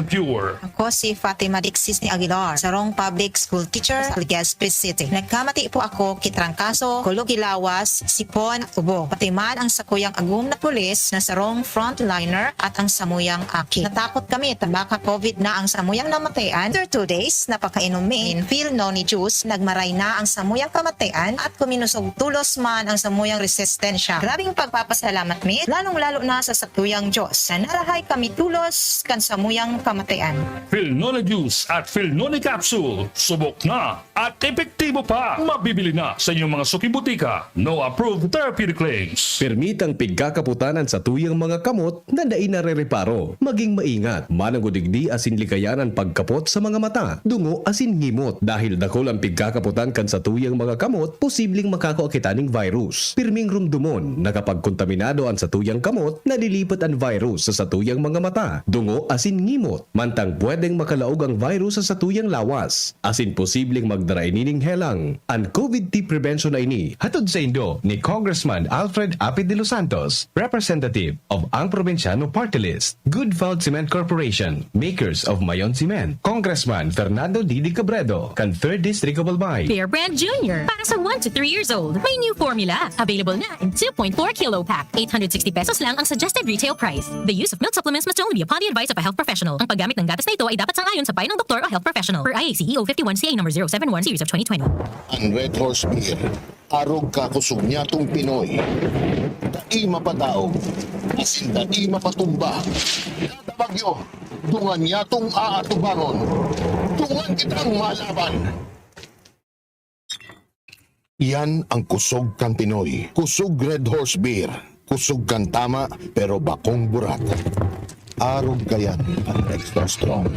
pure. Ako si Fatima Dixis ni Aguilar, sarong public school teacher sa Legazpi City. Nagkamati po ako kitrangkaso, kulugilawas, sipon, ubo. Pati man ang sakuyang agum na pulis na sarong frontliner at ang samuyang aki. Natakot kami, tabaka COVID na ang samuyang namatayan. After 2 days, napakainom min Philnola Juice, nagmaray na ang samuyang kamatayan at kuminusog tulos man ang samuyang resistensya. Grabing pagpapasalamat mi, lalong-lalo na sa sakuyang Diyos na narahay kami tulos kan samuyang kamatayan. Philnola Juice at Philnola Capsule, subok na at epektibo pa. Mabibili na sa inyong mga suki butika. No approved therapeutic claims. Permitang pigkakaputanan sa tuyang mga kamot na dai narereparo. Maging maingat, manangudigdi asin likayanan pagkapot sa mga mata, dungo asin ngimot. Dahil dakol ang pigkakaputan kan sa tuyang mga kamot, posibleng makakaakitaning virus. Pirming rumdumon na kapag kontaminado ang sa tuyang kamot, nalilipat ang virus sa tuyang mga mata, dungo asin ngimot. Mantang pwedeng makalaog ang virus sa tuyang lawas, asin posibleng magdarainining helang. Ang COVID-19 prevention ay ni hatod sa Indo ni Congressman Alfred Apid de los Santos, representative of ang Provinciano Party List, Good Fault Cement Corporation, makers of Mayon Cement, Congressman Fernando Didi Cabredo, kan 3rd District of Albay. Bear Brand Jr. Para sa 1 to 3 years old, may new formula. Available na in 2.4 kilo pack. 860 pesos lang ang suggested retail price. The use of milk supplements must only be upon the advice of a health professional. Ang paggamit ng gatas na ito ay dapat sangayon sa payo ng doktor o health professional. Per IACEO 51CA number 071 series of 2020. Ang Red Horse Beer, arog kakusog niya tong Pinoy. Dai mapadaog, asin dai mapatumba. Kada bagyo, dungan niya tong aatubangon. Dungan kitang malaban. Yan ang kusog kang Pinoy. Kusog Red Horse Beer. Kusog kang tama pero bakong burat. Arog kayan ang extra strong.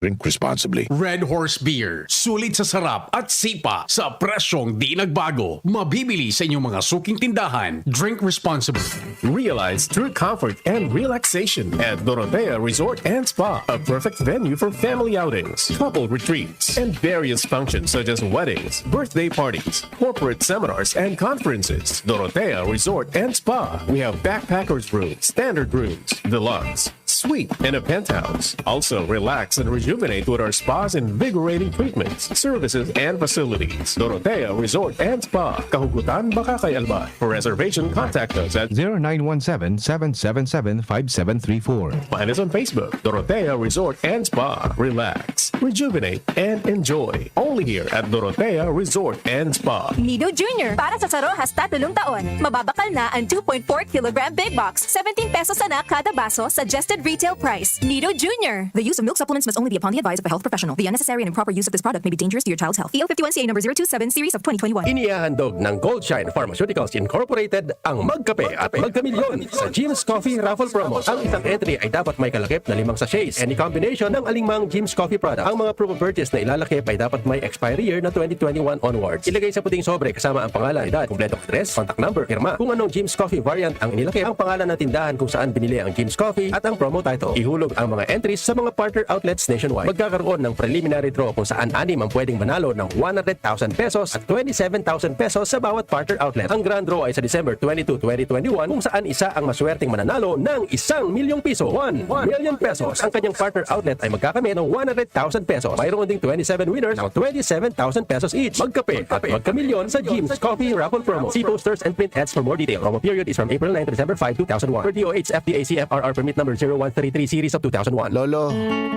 Drink responsibly. Red Horse Beer. Sulit sa sarap at sipa sa presyong di nagbago. Mabibili sa inyong mga suking tindahan. Drink responsibly. Realize true comfort and relaxation at Dorotea Resort and Spa, a perfect venue for family outings, couple retreats, and various functions such as weddings, birthday parties, corporate seminars, and conferences. Dorotea Resort and Spa. We have backpackers rooms, standard rooms, deluxe, suite, and a penthouse. Also, relax and rejuvenate with our spas and invigorating treatments, services, and facilities. Dorotea Resort and Spa, Kahugutan, Bakakay, Albay. For reservation, contact us at 0917-777-5734. Find us on Facebook, Dorotea Resort and Spa. Relax, rejuvenate, and enjoy. Only here at Dorotea Resort and Spa. Nido Jr. Para sa Sarohas 3 taon. Mababakal na ang 2.4 kilogram big box. 17 pesos na kada baso. Suggested retail price. Nido Jr. The use of milk supplements must only be upon the advice of a health professional. The unnecessary and improper use of this product may be dangerous to your child's health. EO 51CA number 027 series of 2021. Inihahandog ng Goldshine Pharmaceuticals Incorporated ang Magkape at Magkamilyon sa Jim's Coffee Raffle Promo. Ang isang entry ay dapat may kalakip na 5 sachets. Any combination ng alingmang Jim's Coffee product. Ang mga proof of purchase na ilalakip ay dapat may expiry year na 2021 onwards. Ilagay sa puting sobre kasama ang pangalan, edad, kumpletong address, contact number, firma. Kung anong Jim's Coffee variant ang inilakip, ang pangalan ng tindahan kung saan binili ang Jim's Coffee at ang promo title. Ihulog ang mga entries sa mga partner outlets nationwide. Magkakaroon ng preliminary draw kung saan 6 ang pwedeng manalo ng 100,000 pesos at 27,000 pesos sa bawat partner outlet. Ang grand draw ay sa December 22, 2021 kung saan isa ang maswerteng mananalo ng 1 milyong piso. 1 million pesos. Ang kanyang partner outlet ay magkakamit ng 100,000 pesos. Mayroon ding 27 winners ng 27,000 pesos each. Magkape at magkamilyon sa Jim's Coffee Raffle Promo. See posters and print ads for more detail. Promo period is from April 9 to December 5, 2001. Per DOH FDA CFRR permit number 0133 series of 2001. Lolo,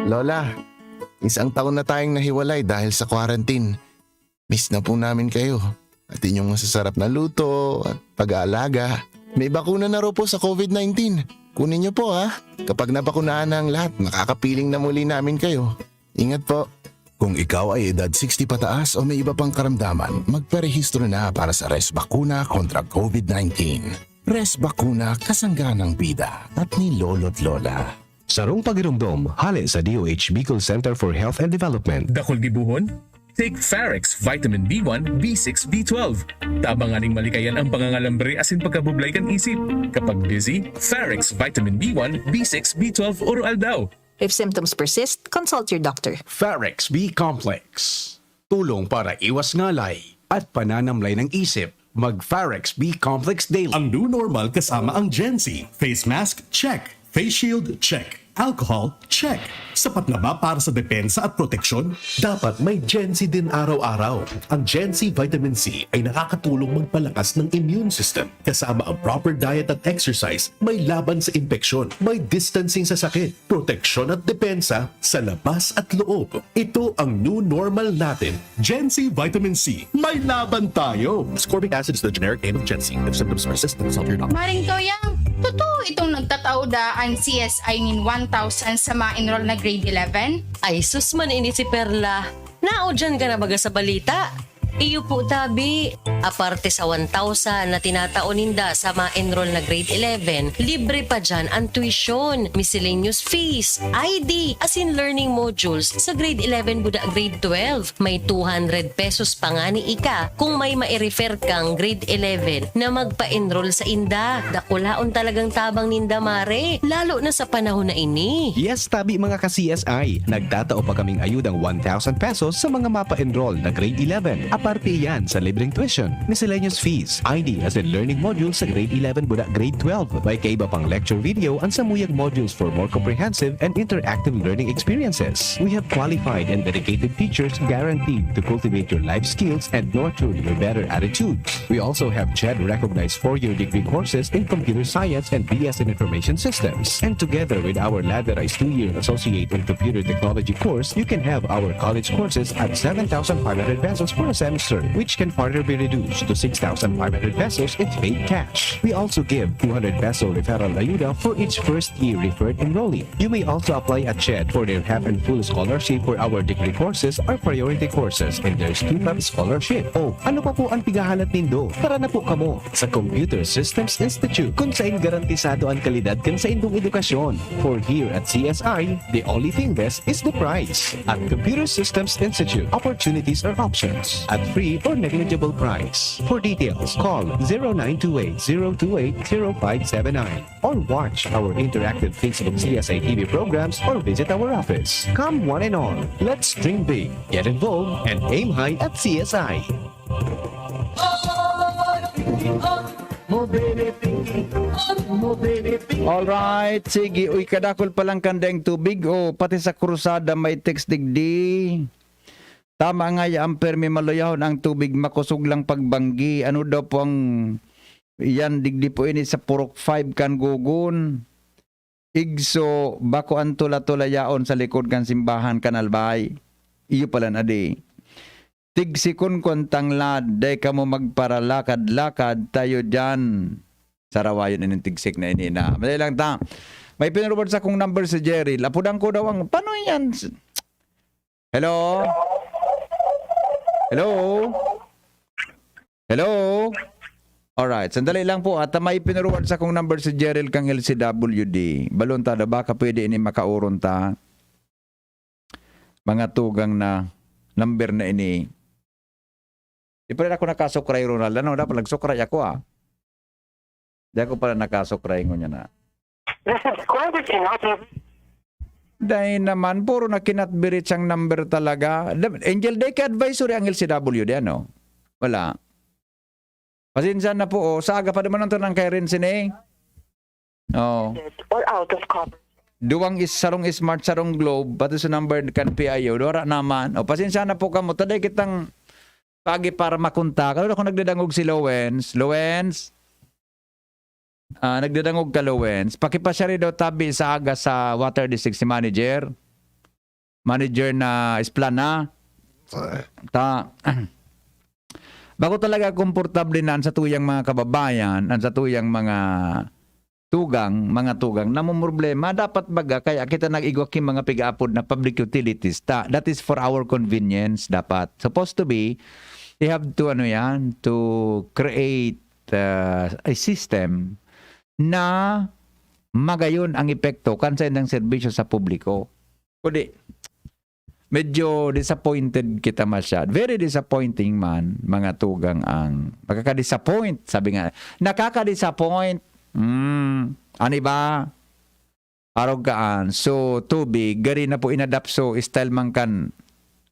Lola, isang taon na tayong nahiwalay dahil sa quarantine. Miss na po namin kayo. At inyong masasarap na luto at pag-aalaga. May bakuna na raw po sa COVID-19. Kunin niyo po ha. Kapag nabakunahan na ang lahat, makakapiling na muli namin kayo. Ingat po. Kung ikaw ay edad 60 pataas o may iba pang karamdaman, magparehistro na para sa Res Bakuna kontra COVID-19. Res Bakuna, kasangganang bida at ni Lolo't Lola. Sarong pagirumdom, hali sa DOH Bicol Center for Health and Development. Dakol gibuhon? Take Farex Vitamin B1, B6, B12. Tabanganing malikayan ang pangangalambre asin pagkabublay kan isip. Kapag busy, Farex Vitamin B1, B6, B12 oral daw. If symptoms persist, consult your doctor. Farex B Complex. Tulong para iwas ngalay at pananamlay ng isip. Mag-Farex B Complex Daily. Ang new normal kasama ang Gen Z. Face mask, check. Face shield, check. Alcohol, check. Sapat na ba para sa depensa at proteksyon? Dapat may Gen Z din araw-araw. Ang Gen Z Vitamin C ay nakakatulong magpalakas ng immune system. Kasama ang proper diet at exercise, may laban sa impeksyon, may distancing sa sakit, proteksyon at depensa sa labas at loob. Ito ang new normal natin. Gen Z Vitamin C. May laban tayo! Ascorbic acid is the generic name of Gen Z. If symptoms persist, consult your doctor. Maring Toyang, totoo itong nagtatauda ang CSI nin 1,000 sa mga enroll na grade 11? Ay, sus man ini si Perla. Nao dyan ka na baga sa balita. Iyo po tabi, aparte sa 1,000 na tinataon ninda sa ma-enroll na grade 11, libre pa dyan ang tuition, miscellaneous fees, ID, as in learning modules sa grade 11 buda grade 12. May 200 pesos pa nga ni Ika kung may ma-refer kang grade 11 na magpa-enroll sa inda. Dakulaon talagang tabang ninda mare, lalo na sa panahon na ini. Yes, tabi mga ka-CSI. Nagtatao pa kaming ayudang 1,000 pesos sa mga mapa-enroll na grade 11. Aparte yan sa libreng tuition, miscellaneous fees, ID as in learning modules sa grade 11 buda grade 12. May kaiba pang lecture video ang samuyag modules for more comprehensive and interactive learning experiences. We have qualified and dedicated teachers guaranteed to cultivate your life skills and nurture your better attitudes. We also have CHED-recognized 4-year degree courses in computer science and BS in information systems. And together with our ladderized 2-year associate in computer technology course, you can have our college courses at 7,500 pesos per semester, which can further be reduced to 6,500 pesos if paid cash. We also give 200 peso referral ayuda for each first-year referred enrollee. You may also apply at CHED for their half and full scholarship for our degree courses or priority courses, and there's 2-month scholarship. Oh, ano pa po ang pigahalat nindo? Tara na po kamo sa Computer Systems Institute kung saan garantisado ang kalidad kan sa indong edukasyon. For here at CSI, the only thing best is the price. At Computer Systems Institute, opportunities are options at free or negligible price. For details, call 0928-028-0579 or watch our interactive Facebook CSI TV programs or visit our office. Come one and all, let's dream big, get involved, and aim high at CSI. Alright, sige. Uy, kadakol palang kandeng tubig. O, pati sa krusada may text digdi. Tama nga ya, amper may maluyahon ang tubig, makusog lang pagbanggi. Ano daw po ang yan digdi po ini sa Purok 5 kan gugun. Igso, bako ang tula-tula yaon sa likod kan simbahan kanalbay. Iyo pala na di. Tigsikon kontang lad, day ka mo magparalakad-lakad tayo dyan. Sarawayon ining tigsik na ini na. Madali lang ta. May pinurubad sa kong number si Jerry. Lapudan ko daw ang, paano yan? Hello? Hello? Hello? Alright, sandali lang po. At may pinurubad sa kong number si Jerry kang LCWD. Balon ta, baka pwede ini makauron ta. Mga tugang na number na ini. Di pa rin ako nakasukray, Ronald. Ano, dapat nagsukray ako Di ako pala nakasukray niya na. Dahil naman, puro na kinatbirit siyang number talaga. Angel Day ka-advisory ang LCW, di ano? Wala. Pasensya na po, sa aga pa naman ng kay Rinsin Oh. Or out of cover. Duwang sarong smart, sarong globe, pati sa number kan PIO, dora naman. O, pasensya na po kamo, taday kitang pagi para makunta. Kalau ako nagdadangog si Lowens, nagdadangog ka Lowens, pakipasyari daw tabi sa aga sa Water District si manager na Esplana. Bako talaga komportable na sa tuyang mga kababayan, sa tuyang mga tugang, namong problema, dapat baga, kaya kita nag-igwak yung mga pig-apod na public utilities. That is for our convenience, dapat. Supposed to be, they have to, to create a system na magayon ang epekto kansa ng serbisyo sa publiko. Kundi, medyo disappointed kita masyad. Very disappointing man, mga tugang ang magkaka-disappoint. Sabi nga, nakaka-disappoint. Ano ba? Arogaan. So, tubig, gari na po inadapt so, style man kan.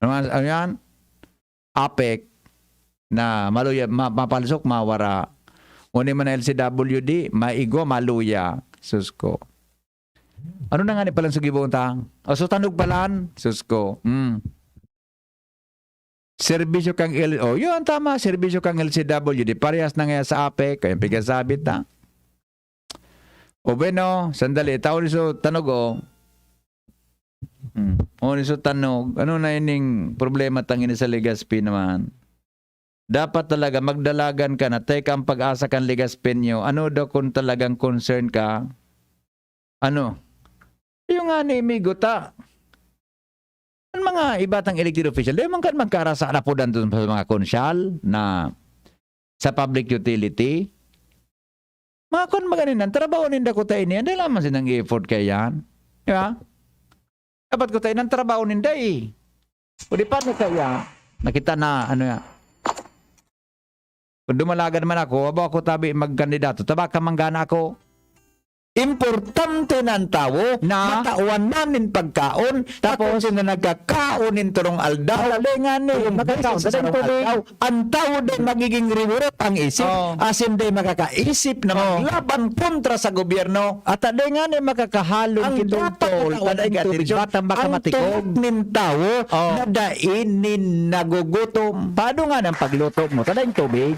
Ano yan? Apek na maluya, mapalsok, mawara. Uni man na LCWD, maigo, maluya. Susko. Ano na nga ni palang sugibong tang? O so tanog palan? Susko. Serbisyo kang yun tama, serbisyo kang LCWD. Parehas na nga sa APEC, kaya pigasabit na. O bueno, sandali, tao ni so tanog O ni so tanog, ano na ining problema tangin sa Legazpi naman? Dapat talaga magdalagan ka na, take ang pag-asa kan Legazpi nyo. Ano daw kung talagang concern ka? Ano? Yung nga ni Miguta. Ang mga ibatang elected official, di man kan magkarasa na po doon sa mga konsyal na sa public utility. Mga kon maganin, trabaho ninda ko tayo niyan, dahil naman sinang effort kayan. Di ba? Dapat ko tayo ng trabaho ninda eh. O di pa na kaya, nakita na, ano ya, kung dumalaga naman ako, abo ako tabi magkandidato, taba ka manggana ako. Importante ng tao na matawan namin pagkaon tapos na nagkakaonin turong aldaw lalingan ni makakaon sa aldaw ang tao din magiging reward ang isip asin din makakaisip na maglaban kontra sa gobyerno at alingan ni makakahalong kitultol tadai tubig batang baka matikog nin tao na dainin nagugutom paano nga ng pagluto mo tadai tubig.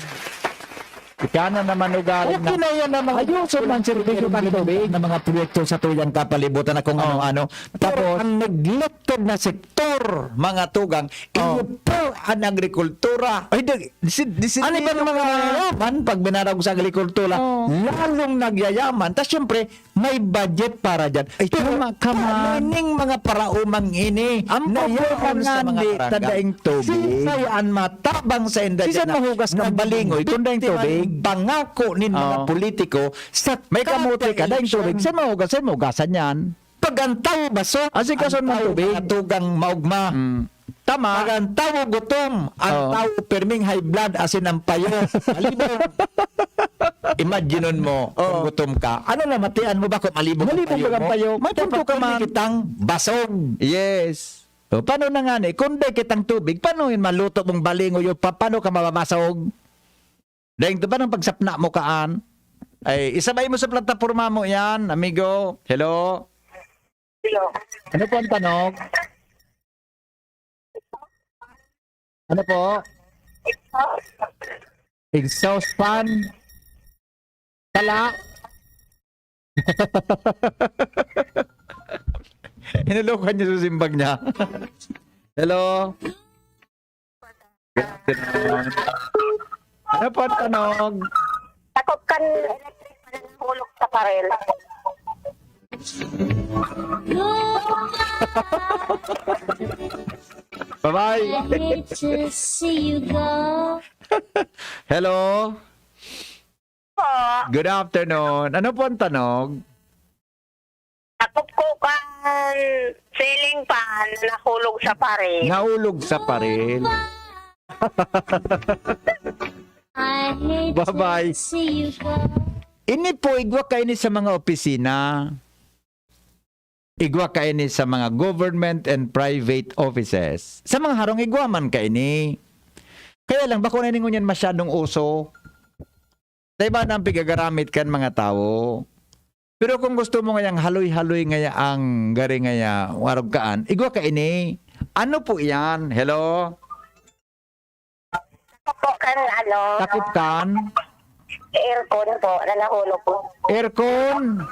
Ikana naman ugaling na. Okay na naman. Ayuso man servisyo ng tubig ng mga proyekto sa tuyang kapalibutan na kung ano-ano. Tapos, ang naglitod na sektor, mga tugang, iyo po ang agrikultura. Ay, ano ba ng mga yaman pag binarag sa agrikultura? Lalong nagyayaman. Tapos, syempre, may budget para dyan. Ay, kamaning mga paraumang ini. Ang payaman sa mga tadaing tubig. Sisayaan matabang sa inda dyan. Sisan mahugas ng balingoy, tundaing tubig. Pangako nin mga politiko sa may kamote ka daing tubig sa maugasan yan pagantaw baso asikason ng tubig tugang maugma tama pagantaw gutom ang tao perming high blood asin ang payo malibong imagineon mo kung gutom ka ano na matian mo ba kung malibong ang payo may punto ka man kitang basog yes so, paano na nga ni kung di kitang tubig paano yun maluto mong balingo yun paano ka mababasog. Dahil ito ba ng pagsapna mo kaan? Ay, isabay mo sa plataforma mo yan, amigo. Hello? Hello. Ano po ang tanong? Ano po? Exhaust fan? Tala? Hinulukan niya sa simbag niya. Hello? Ano po ang tanong? Takot kan electric pa na hulog sa parel. Bye-bye. I hate to see you go. Hello? Good afternoon. Ano po ang tanong? Takot ko kan ceiling fan na nahulog sa parel. Nahulog sa parel. Bye-bye. Ini po, igwa ka ini sa mga opisina. Igwa ka ini sa mga government and private offices. Sa mga harong igwa man ka ini. Kaya lang, bako na ningunyan masyadong uso. Diba na ang pigagaramit kan mga tao. Pero kung gusto mo ngayang haloy-haloy ngaya ang gari ngaya warog kaan, igwa ka ini. Ano po yan? Hello? Po kan ano? Takot kan? Aircon po na nahulog po. Aircon?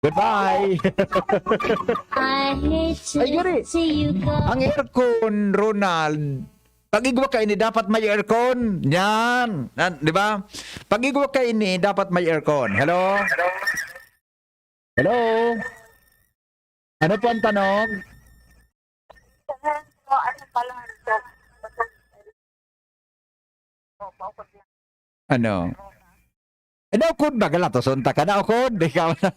Goodbye. I hate to see you go. Ang aircon, Ronald, pag igwa ka ini, dapat may aircon. Yan. Di ba? Pag igwa ka ini, dapat may aircon. Hello? Hello? Ano po ang tanong? Ano pala? Ano? Naukod ba? Gala, to sunta ka na ukod. Ikaw na.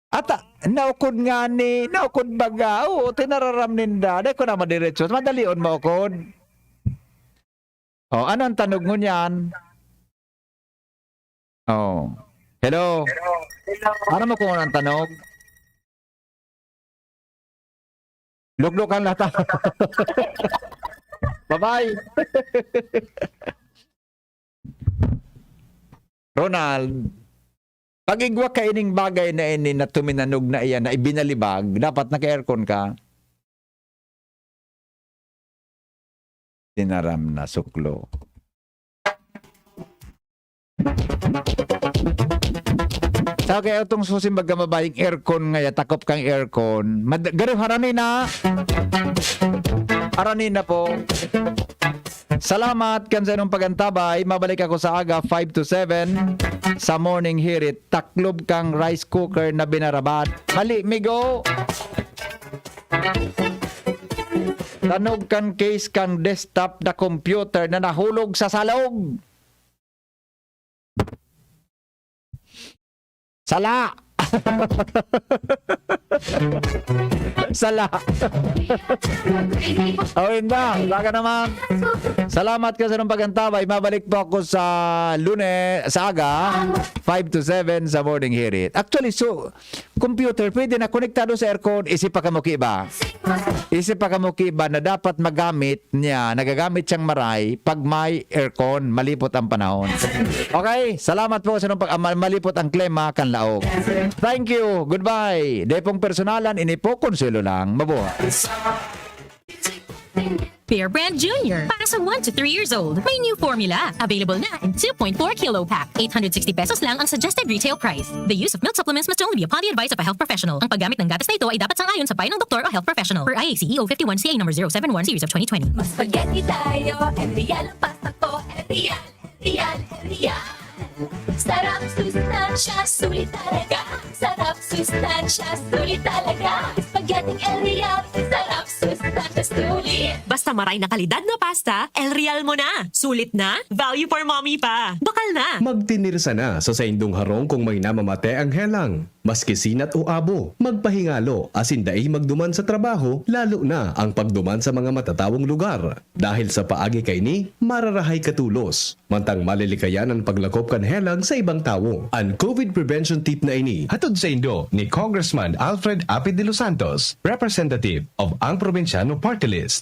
Ata, naukod nga ni, naukod ba ga? Oo, tinararam ninda. Dahil ko na madiretso. Madalion mo ukod. Oh, ano ang tanong mo niyan? Oh. Hello? Ano mo kung anong tanong? Luglukan lahat. Bye-bye. Ronald, pag igwa ka ining bagay na ini na tuminanog na iyan, na ibinalibag, dapat naka-aircon ka. Tinaram na suklo. Sa kaya itong susimbag mabaying aircon ngaya, takop kang aircon. Garo harani na. Harani na po. salamat kan sa inyong pagantabay. Mabalik ako sa aga 5 to 7 sa morning hirit. Taklob kang rice cooker na binarabat. Mali, migo. Tanog kan case kang desktop na computer na nahulog sa salog. Sala. Sala. Awin ba? Saka naman. Salamat ka sa nung pagantabay. Mabalik po ako sa Lunes, sa aga, 5 to 7 sa morning hirit. Actually, so, computer, pwede na konektado sa aircon. Isip pa kamuki ba? Isip pa kamuki ba na dapat magamit niya, nagagamit siyang maray pag may aircon, malipot ang panahon. Okay, salamat po sa nung malipot ang klima kan laog. Thank you. Goodbye. Depong personalan, ini po konsuelo lang. Mabuhay. Bear Brand Junior. Para sa 1 to 3 years old. May new formula. Available na in 2.4 kilo pack. 860 pesos lang ang suggested retail price. The use of milk supplements must only be upon the advice of a health professional. Ang paggamit ng gatas na ito ay dapat sang-ayon sa payo ng doktor o health professional. Per IACEO 51 CA number 071 series of 2020. Mas spaghetti tayo, Real ang pasta ko, Real. Sarap, sustansya, sulit talaga. Sarap, sustansya, sulit talaga. Spaghetti El Real, sarap, sustansya, sulit. Basta maray na kalidad na pasta, El Real mo na. Sulit na, value for mommy pa. Bakal na. Magtinirsa na sa saindong harong kung may namamate ang helang. Maski sinat o abo, magpahingalo asin dai magduman sa trabaho, lalo na ang pagduman sa mga matatawong lugar. Dahil sa paagi kay ni, mararahay katulos. Mantang malilikayan ang paglakop kan helang sa ibang tao. Ang COVID prevention tip na ini, hatod sa Indo ni Congressman Alfred Apid de los Santos, representative of ang Provinciano Party List.